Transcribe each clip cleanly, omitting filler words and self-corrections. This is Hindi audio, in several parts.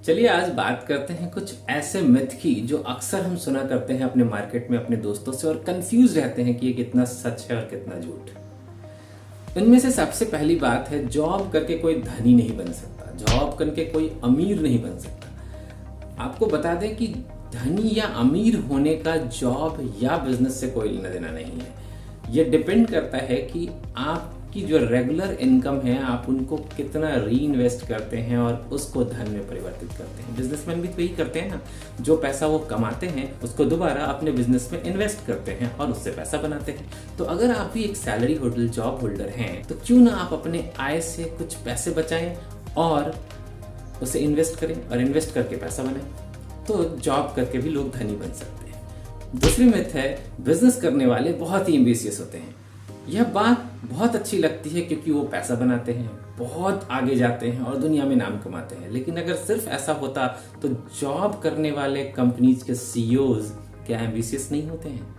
चलिए आज बात करते हैं कुछ ऐसे मिथ की जो अक्सर हम सुना करते हैं अपने मार्केट में अपने दोस्तों से और कंफ्यूज रहते हैं कि ये कितना सच है और कितना झूठ। इनमें से सबसे पहली बात है, जॉब करके कोई धनी नहीं बन सकता, जॉब करके कोई अमीर नहीं बन सकता। आपको बता दें कि धनी या अमीर होने का जॉब या बिजनेस से कोई लेना देना नहीं है। ये डिपेंड करता है कि आपकी जो रेगुलर इनकम है आप उनको कितना री इन्वेस्ट करते हैं और उसको धन में परिवर्तित करते हैं। बिजनेसमैन भी तो यही करते हैं ना, जो पैसा वो कमाते हैं उसको दोबारा अपने बिजनेस में इन्वेस्ट करते हैं और उससे पैसा बनाते हैं। तो अगर आप भी एक सैलरी होल्डर जॉब होल्डर हैं तो क्यों ना आप अपने आय से कुछ पैसे बचाएं और उसे इन्वेस्ट करें और इन्वेस्ट करके पैसा बनाएं। तो जॉब करके भी लोग धनी बन सकते हैं। दूसरी मिथ है, बिजनेस करने वाले बहुत ही एम्बिशियस होते हैं। यह बात बहुत अच्छी लगती है क्योंकि वो पैसा बनाते हैं, बहुत आगे जाते हैं और दुनिया में नाम कमाते हैं। लेकिन अगर सिर्फ ऐसा होता तो जॉब करने वाले कंपनीज के सीईओज क्या एम्बिशियस नहीं होते हैं?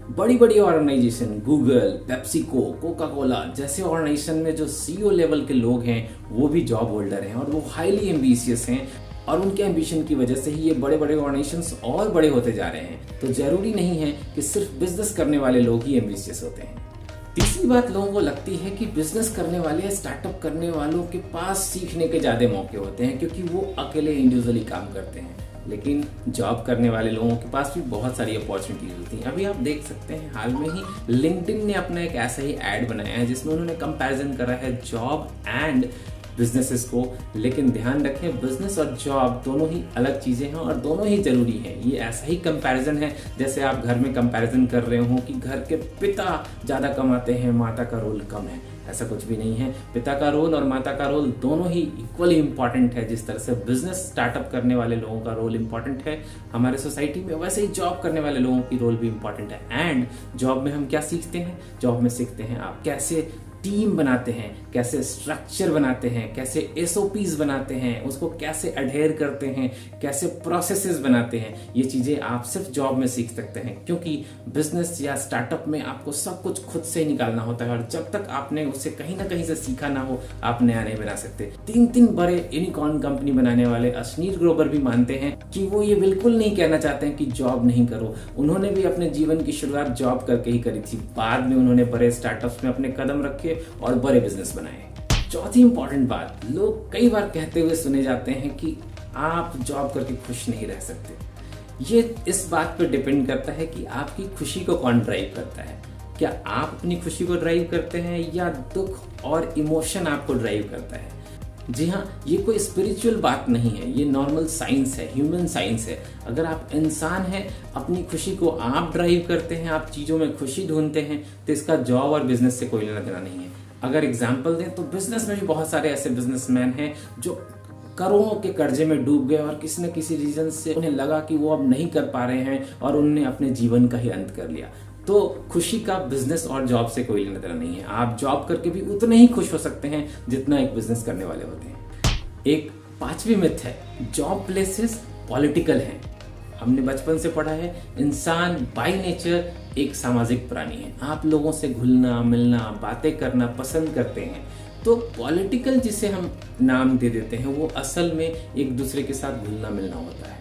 बड़ी बड़ी organization Google, PepsiCo, Coca Cola जैसे ऑर्गेनाइजेशन में जो सीईओ लेवल के लोग हैं वो भी जॉब होल्डर हैं और वो हाईली एम्बिशियस हैं और उनके एम्बिशन की वजह से ही ये बड़े बड़े ऑर्गेनाइजेशंस और बड़े होते जा रहे हैं। तो जरूरी नहीं है कि सिर्फ बिजनेस करने वाले लोग ही एम्बिशियस होते हैं। तीसरी बात लोगों को लगती है कि बिजनेस करने वाले स्टार्टअप करने वालों के पास सीखने के ज्यादा मौके होते हैं क्योंकि वो अकेले इंडिविजुअली काम करते हैं। लेकिन जॉब करने वाले लोगों के पास भी बहुत सारी अपॉर्चुनिटीज होती हैं। अभी आप देख सकते हैं हाल में ही लिंक्डइन ने अपना एक ऐसा ही एड बनाया है जिसमें उन्होंने कंपैरिजन करा है जॉब एंड बिजनेसेस को। लेकिन ध्यान रखें, बिजनेस और जॉब दोनों ही अलग चीजें हैं और दोनों ही जरूरी हैं। ये ऐसा ही कंपैरिजन है जैसे आप घर में कंपैरिजन कर रहे हो कि घर के पिता ज्यादा कमाते हैं, माता का रोल कम है। ऐसा कुछ भी नहीं है। पिता का रोल और माता का रोल दोनों ही इक्वली इंपॉर्टेंट है। जिस तरह से बिजनेस स्टार्टअप करने वाले लोगों का रोल इंपॉर्टेंट है हमारे सोसाइटी में, वैसे ही जॉब करने वाले लोगों की रोल भी इंपॉर्टेंट है। एंड जॉब में हम क्या सीखते हैं? जॉब में सीखते हैं आप कैसे टीम बनाते हैं, कैसे स्ट्रक्चर बनाते हैं, कैसे एसओपीज बनाते हैं, उसको कैसे अडेयर करते हैं, कैसे प्रोसेसेस बनाते हैं। ये चीजें आप सिर्फ जॉब में सीख सकते हैं क्योंकि बिजनेस या स्टार्टअप में आपको सब कुछ खुद से ही निकालना होता है और जब तक आपने उससे कहीं ना कहीं से सीखा ना हो आप नया नहीं बना सकते। तीन बड़े यूनिकॉर्न कंपनी बनाने वाले अश्नीर ग्रोवर भी मानते हैं कि वो ये बिल्कुल नहीं कहना चाहते हैं कि जॉब नहीं करो। उन्होंने भी अपने जीवन की शुरुआत जॉब करके ही करी थी। बाद में उन्होंने बड़े स्टार्टअप्स में अपने कदम रखे और बड़े बिजनेस बनाए। चौथी इंपॉर्टेंट बात, लोग कई बार कहते हुए सुने जाते हैं कि आप जॉब करके खुश नहीं रह सकते। ये इस बात पर डिपेंड करता है कि आपकी खुशी को कौन ड्राइव करता है। क्या आप अपनी खुशी को ड्राइव करते हैं या दुख और इमोशन आपको ड्राइव करता है? जी हाँ, ये कोई स्पिरिचुअल बात नहीं है, ये नॉर्मल साइंस है, ह्यूमन साइंस है। अगर आप इंसान हैं, अपनी खुशी को आप ड्राइव करते हैं, आप चीजों में खुशी ढूंढते हैं, तो इसका जॉब और बिजनेस से कोई लेना देना नहीं है। अगर एग्जाम्पल दें तो बिजनेस में भी बहुत सारे ऐसे बिजनेसमैन हैं जो करोड़ों के कर्जे में डूब गए और किसी न किसी रीजन से उन्हें लगा कि वो अब नहीं कर पा रहे हैं और उन्होंने अपने जीवन का ही अंत कर लिया। तो खुशी का बिजनेस और जॉब से कोई लेना देना नहीं है। आप जॉब करके भी उतने ही खुश हो सकते हैं जितना एक बिजनेस करने वाले होते हैं। एक पांचवी मिथ है, जॉब प्लेसेस पॉलिटिकल हैं। हमने बचपन से पढ़ा है इंसान बाय नेचर एक सामाजिक प्राणी है। आप लोगों से घुलना मिलना बातें करना पसंद करते हैं। तो पॉलिटिकल जिसे हम नाम दे देते हैं वो असल में एक दूसरे के साथ घुलना मिलना होता है।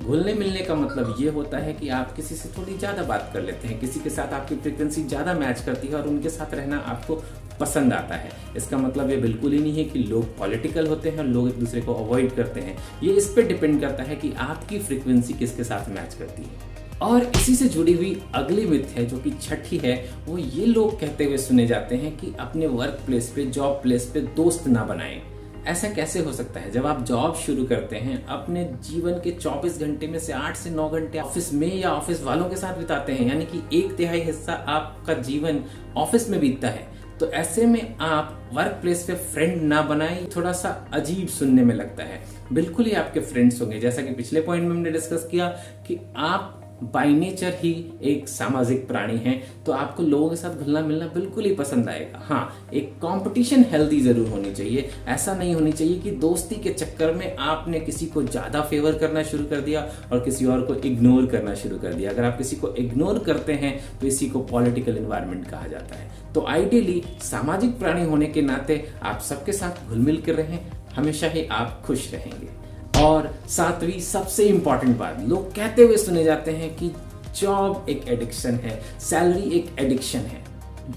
घुलने मिलने का मतलब ये होता है कि आप किसी से थोड़ी ज्यादा बात कर लेते हैं, किसी के साथ आपकी फ्रीक्वेंसी ज्यादा मैच करती है और उनके साथ रहना आपको पसंद आता है। इसका मतलब ये बिल्कुल ही नहीं है कि लोग पॉलिटिकल होते हैं और लोग एक दूसरे को अवॉइड करते हैं। ये इस पे डिपेंड करता है कि आपकी फ्रीक्वेंसी किसके साथ मैच करती है। और इसी से जुड़ी हुई अगली मिथ है जो कि छठी है, वो ये लोग कहते हुए सुने जाते हैं कि अपने वर्क प्लेस पे, जॉब प्लेस पे दोस्त ना बनाएं। ऐसा कैसे हो सकता है? जब आप जॉब शुरू करते हैं अपने जीवन के 24 घंटे में से 8 से 9 घंटे ऑफिस में या ऑफिस वालों के साथ बिताते हैं, यानी कि 1/3 हिस्सा आपका जीवन ऑफिस में बीतता है। तो ऐसे में आप वर्क प्लेस पे फ्रेंड ना बनाएं, थोड़ा सा अजीब सुनने में लगता है। बिल्कुल ही आपके फ्रेंड्स होंगे, जैसा कि पिछले पॉइंट में हमने डिस्कस किया कि आप बाय नेचर ही एक सामाजिक प्राणी हैं, तो आपको लोगों के साथ घुलना मिलना बिल्कुल ही पसंद आएगा। हाँ, एक कंपटीशन हेल्दी जरूर होनी चाहिए। ऐसा नहीं होनी चाहिए कि दोस्ती के चक्कर में आपने किसी को ज्यादा फेवर करना शुरू कर दिया और किसी और को इग्नोर करना शुरू कर दिया। अगर आप किसी को इग्नोर करते हैं तो इसी को पॉलिटिकल एनवायरनमेंट कहा जाता है। तो आइडियली सामाजिक प्राणी होने के नाते आप सबके साथ घुल मिल कर रहें, हमेशा ही आप खुश रहेंगे। और सातवीं सबसे इंपॉर्टेंट बात, लोग कहते हुए सुने जाते हैं कि जॉब एक एडिक्शन है, सैलरी एक एडिक्शन है।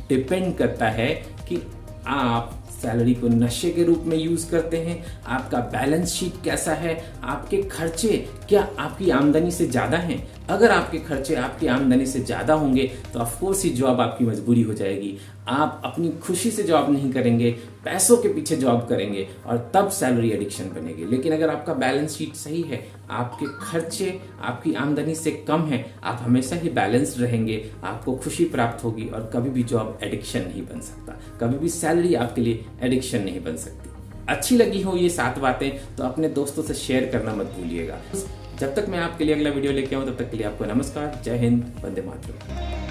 डिपेंड करता है कि आप सैलरी को नशे के रूप में यूज करते हैं, आपका बैलेंस शीट कैसा है, आपके खर्चे क्या आपकी आमदनी से ज्यादा हैं। अगर आपके खर्चे आपकी आमदनी से ज्यादा होंगे तो ऑफ कोर्स ये जॉब आपकी मजबूरी हो जाएगी। आप अपनी खुशी से जॉब नहीं करेंगे, पैसों के पीछे जॉब करेंगे और तब सैलरी एडिक्शन बनेगी। लेकिन अगर आपका बैलेंस शीट सही है, आपके खर्चे आपकी आमदनी से कम है, आप हमेशा ही बैलेंस्ड रहेंगे, आपको खुशी प्राप्त होगी और कभी भी जॉब एडिक्शन नहीं बन सकता, कभी भी सैलरी आपके लिए एडिक्शन नहीं बन सकती। अच्छी लगी हो ये 7 बातें तो अपने दोस्तों से शेयर करना मत भूलिएगा। जब तक मैं आपके लिए अगला वीडियो लेके आऊं तब तक के लिए आपको नमस्कार, जय हिंद, वंदे मातरम।